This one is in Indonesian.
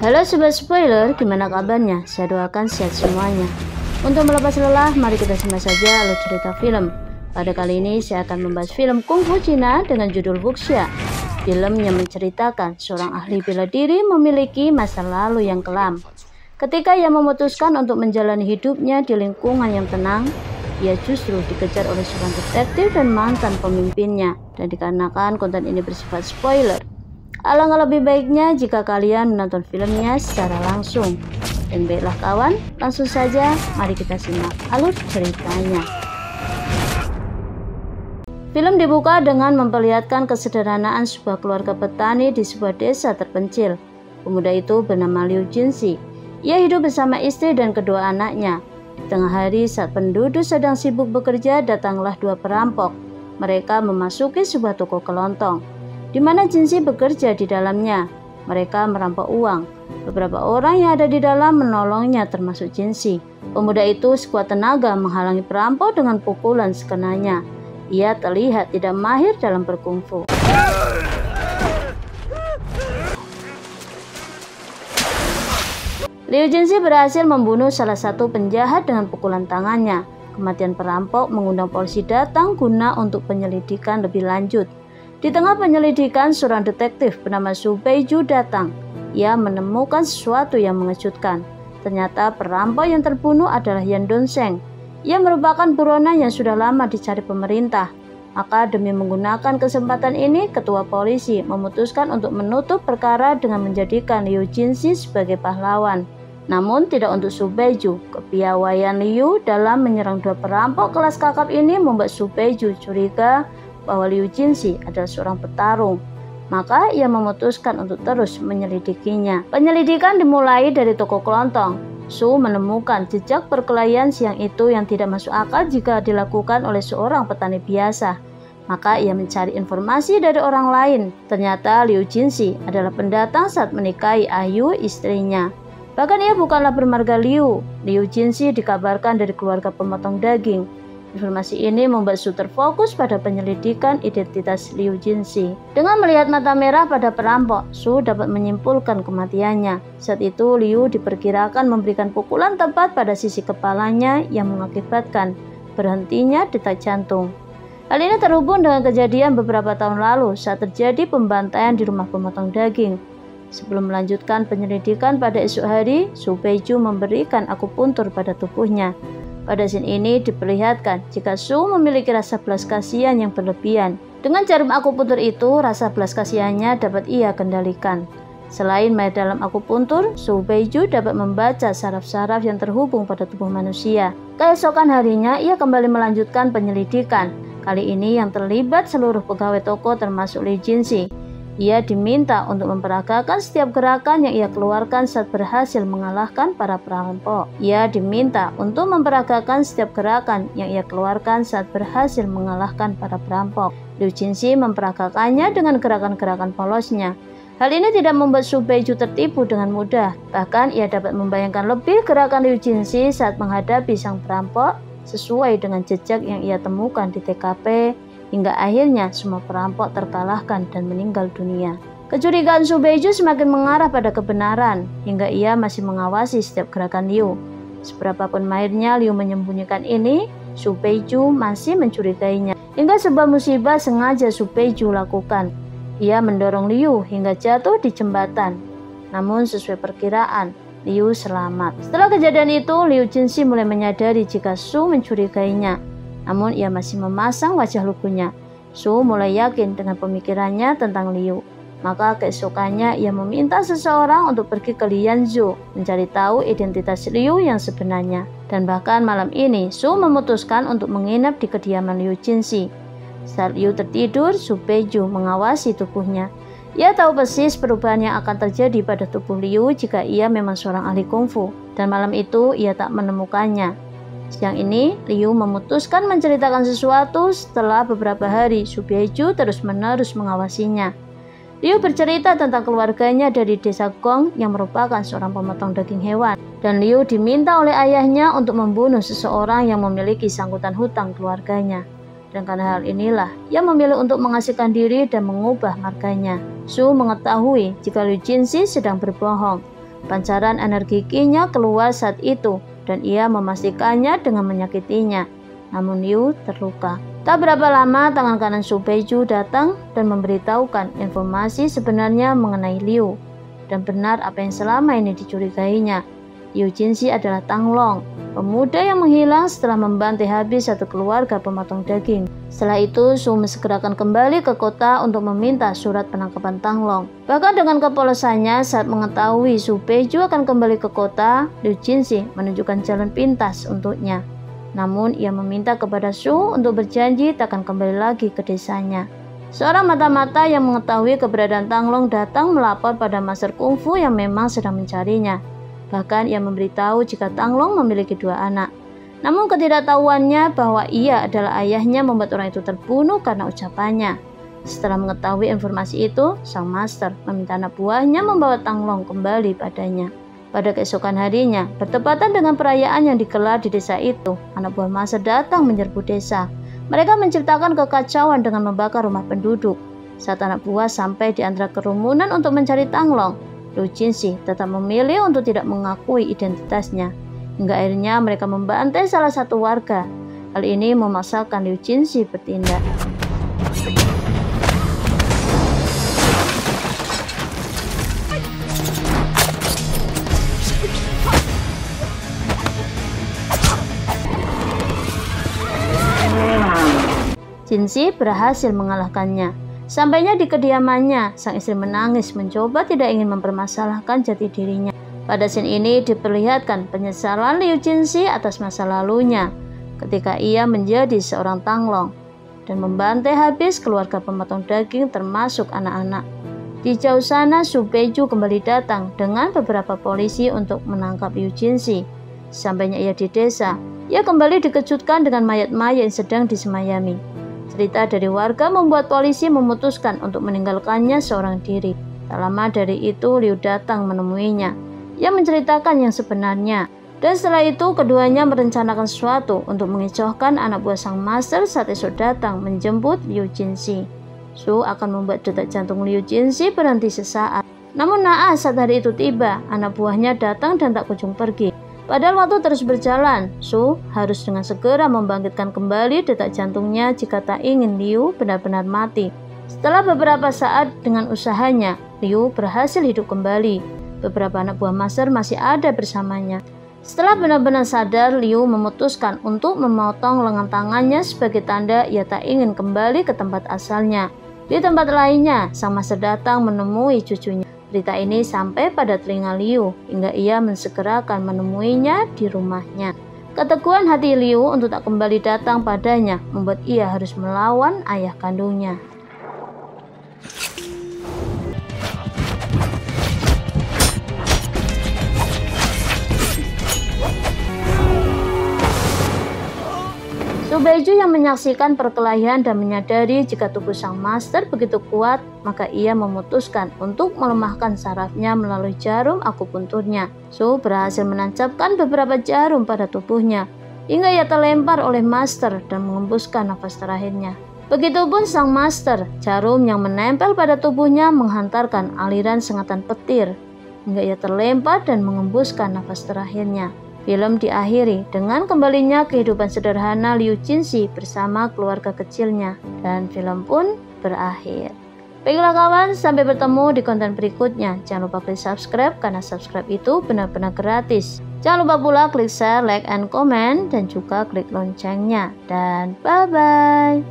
Halo Sobat Spoiler, gimana kabarnya? Saya doakan sehat semuanya. Untuk melepas lelah, mari kita simak saja alur cerita film. Pada kali ini saya akan membahas film Kungfu Cina dengan judul Wuxia. Film yang menceritakan seorang ahli bela diri memiliki masa lalu yang kelam. Ketika ia memutuskan untuk menjalani hidupnya di lingkungan yang tenang, ia justru dikejar oleh seorang detektif dan mantan pemimpinnya. Dan dikarenakan konten ini bersifat spoiler, alangkah lebih baiknya jika kalian menonton filmnya secara langsung. Dan baiklah kawan, langsung saja mari kita simak alur ceritanya. Film dibuka dengan memperlihatkan kesederhanaan sebuah keluarga petani di sebuah desa terpencil. Pemuda itu bernama Liu Jinxi. Ia hidup bersama istri dan kedua anaknya. Di tengah hari saat penduduk sedang sibuk bekerja, datanglah dua perampok. Mereka memasuki sebuah toko kelontong, di mana Jinxi bekerja di dalamnya. Mereka merampok uang. Beberapa orang yang ada di dalam menolongnya termasuk Jinxi. Pemuda itu sekuat tenaga menghalangi perampok dengan pukulan sekenanya. Ia terlihat tidak mahir dalam berkungfu. Liu Jinxi berhasil membunuh salah satu penjahat dengan pukulan tangannya. Kematian perampok mengundang polisi datang guna untuk penyelidikan lebih lanjut. Di tengah penyelidikan, seorang detektif bernama Su Beiju datang. Ia menemukan sesuatu yang mengejutkan. Ternyata perampok yang terbunuh adalah Yan Dongsheng. Ia merupakan buronan yang sudah lama dicari pemerintah. Maka demi menggunakan kesempatan ini, ketua polisi memutuskan untuk menutup perkara dengan menjadikan Liu Jinxi sebagai pahlawan. Namun tidak untuk Su Beiju. Kepiawaian Liu dalam menyerang dua perampok kelas kakap ini membuat Su Beiju curiga bahwa Liu Jinxi adalah seorang petarung. Maka ia memutuskan untuk terus menyelidikinya. Penyelidikan dimulai dari toko kelontong. Su menemukan jejak perkelahian siang itu yang tidak masuk akal jika dilakukan oleh seorang petani biasa. Maka ia mencari informasi dari orang lain. Ternyata Liu Jinxi adalah pendatang saat menikahi Ayu, istrinya. Bahkan ia bukanlah bermarga Liu. Liu Jinxi dikabarkan dari keluarga pemotong daging. Informasi ini membuat Su terfokus pada penyelidikan identitas Liu Jinxi. Dengan melihat mata merah pada perampok, Su dapat menyimpulkan kematiannya. Saat itu Liu diperkirakan memberikan pukulan tepat pada sisi kepalanya yang mengakibatkan berhentinya detak jantung. Hal ini terhubung dengan kejadian beberapa tahun lalu saat terjadi pembantaian di rumah pemotong daging. Sebelum melanjutkan penyelidikan pada esok hari, Su Beiju memberikan akupuntur pada tubuhnya. Pada scene ini diperlihatkan jika Su memiliki rasa belas kasihan yang berlebihan. Dengan jarum akupuntur itu, rasa belas kasihannya dapat ia kendalikan. Selain mahir dalam akupuntur, Su Beiju dapat membaca saraf-saraf yang terhubung pada tubuh manusia. Keesokan harinya, ia kembali melanjutkan penyelidikan. Kali ini yang terlibat seluruh pegawai toko termasuk Liu Jinxi. Ia diminta untuk memperagakan setiap gerakan yang ia keluarkan saat berhasil mengalahkan para perampok. Ia diminta untuk memperagakan setiap gerakan yang ia keluarkan saat berhasil mengalahkan para perampok. Liu Jinxi memperagakannya dengan gerakan-gerakan polosnya. Hal ini tidak membuat Su Beiju tertipu dengan mudah. Bahkan ia dapat membayangkan lebih gerakan Liu Jinxi saat menghadapi sang perampok sesuai dengan jejak yang ia temukan di TKP. Hingga akhirnya semua perampok terkalahkan dan meninggal dunia. Kecurigaan Su Beiju semakin mengarah pada kebenaran, hingga ia masih mengawasi setiap gerakan Liu. Seberapapun mahirnya Liu menyembunyikan ini, Su Beiju masih mencurigainya. Hingga sebuah musibah sengaja Su Beiju lakukan. Ia mendorong Liu hingga jatuh di jembatan. Namun sesuai perkiraan, Liu selamat. Setelah kejadian itu, Liu Jinxi mulai menyadari jika Su mencurigainya. Namun ia masih memasang wajah lugunya. Su mulai yakin dengan pemikirannya tentang Liu. Maka keesokannya ia meminta seseorang untuk pergi ke Lianzhou mencari tahu identitas Liu yang sebenarnya. Dan bahkan malam ini Su memutuskan untuk menginap di kediaman Liu Jinxi. Saat Liu tertidur, Su Beiju mengawasi tubuhnya. Ia tahu persis perubahan yang akan terjadi pada tubuh Liu jika ia memang seorang ahli kungfu. Dan malam itu ia tak menemukannya. Siang ini, Liu memutuskan menceritakan sesuatu. Setelah beberapa hari, Su Beiju terus-menerus mengawasinya. Liu bercerita tentang keluarganya dari desa Gong yang merupakan seorang pemotong daging hewan. Dan Liu diminta oleh ayahnya untuk membunuh seseorang yang memiliki sangkutan hutang keluarganya. Dan karena hal inilah, ia memilih untuk mengasingkan diri dan mengubah marganya. Su mengetahui jika Liu Jinxi sedang berbohong. Pancaran energi Qi-nya keluar saat itu dan ia memastikannya dengan menyakitinya. Namun Liu terluka. Tak berapa lama tangan kanan Su Beiju datang dan memberitahukan informasi sebenarnya mengenai Liu. Dan benar apa yang selama ini dicurigainya. Liu Jinxi adalah Tang Long, pemuda yang menghilang setelah membantai habis satu keluarga pemotong daging. Setelah itu, Su mensegerakan kembali ke kota untuk meminta surat penangkapan Tang Long. Bahkan dengan kepolosannya saat mengetahui Su Beiju akan kembali ke kota, Liu Jinxi menunjukkan jalan pintas untuknya. Namun, ia meminta kepada Su untuk berjanji tak akan kembali lagi ke desanya. Seorang mata-mata yang mengetahui keberadaan Tang Long datang melapor pada master kungfu yang memang sedang mencarinya. Bahkan ia memberitahu jika Tang Long memiliki 2 anak. Namun ketidaktahuannya bahwa ia adalah ayahnya membuat orang itu terbunuh karena ucapannya. Setelah mengetahui informasi itu, sang master meminta anak buahnya membawa Tang Long kembali padanya. Pada keesokan harinya, bertepatan dengan perayaan yang digelar di desa itu, anak buah master datang menyerbu desa. Mereka menciptakan kekacauan dengan membakar rumah penduduk. Saat anak buah sampai di antara kerumunan untuk mencari Tang Long, Liu Jinxi tetap memilih untuk tidak mengakui identitasnya. Hingga akhirnya mereka membantai salah satu warga. Hal ini memaksakan Liu Jinxi bertindak. Jinxi berhasil mengalahkannya. Sampainya di kediamannya, sang istri menangis mencoba tidak ingin mempermasalahkan jati dirinya. Pada scene ini diperlihatkan penyesalan Liu Jinxi atas masa lalunya ketika ia menjadi seorang Tang Long dan membantai habis keluarga pemotong daging termasuk anak-anak. Di jauh sana Su Beiju kembali datang dengan beberapa polisi untuk menangkap Liu Jinxi. Sampainya ia di desa, ia kembali dikejutkan dengan mayat-mayat yang sedang disemayami. Cerita dari warga membuat polisi memutuskan untuk meninggalkannya seorang diri. Tak lama dari itu Liu datang menemuinya. Ia menceritakan yang sebenarnya. Dan setelah itu keduanya merencanakan sesuatu untuk mengecohkan anak buah sang master saat esok datang menjemput Liu Jinxi. Su akan membuat detak jantung Liu Jinxi berhenti sesaat. Namun naas saat hari itu tiba, anak buahnya datang dan tak kunjung pergi. Padahal waktu terus berjalan, Su harus dengan segera membangkitkan kembali detak jantungnya jika tak ingin Liu benar-benar mati. Setelah beberapa saat dengan usahanya, Liu berhasil hidup kembali. Beberapa anak buah master masih ada bersamanya. Setelah benar-benar sadar, Liu memutuskan untuk memotong lengan tangannya sebagai tanda ia tak ingin kembali ke tempat asalnya. Di tempat lainnya, sang master datang menemui cucunya. Berita ini sampai pada telinga Liu hingga ia mensegerakan menemuinya di rumahnya. Keteguhan hati Liu untuk tak kembali datang padanya membuat ia harus melawan ayah kandungnya. Su Beiju yang menyaksikan perkelahian dan menyadari jika tubuh sang master begitu kuat, maka ia memutuskan untuk melemahkan sarafnya melalui jarum akupunturnya. Su berhasil menancapkan beberapa jarum pada tubuhnya, hingga ia terlempar oleh master dan mengembuskan nafas terakhirnya. Begitupun sang master, jarum yang menempel pada tubuhnya menghantarkan aliran sengatan petir, hingga ia terlempar dan mengembuskan nafas terakhirnya. Film diakhiri dengan kembalinya kehidupan sederhana Liu Jinxi bersama keluarga kecilnya, dan film pun berakhir. Baiklah kawan, sampai bertemu di konten berikutnya. Jangan lupa klik subscribe karena subscribe itu benar-benar gratis. Jangan lupa pula klik share, like, and comment, dan juga klik loncengnya. Dan bye-bye.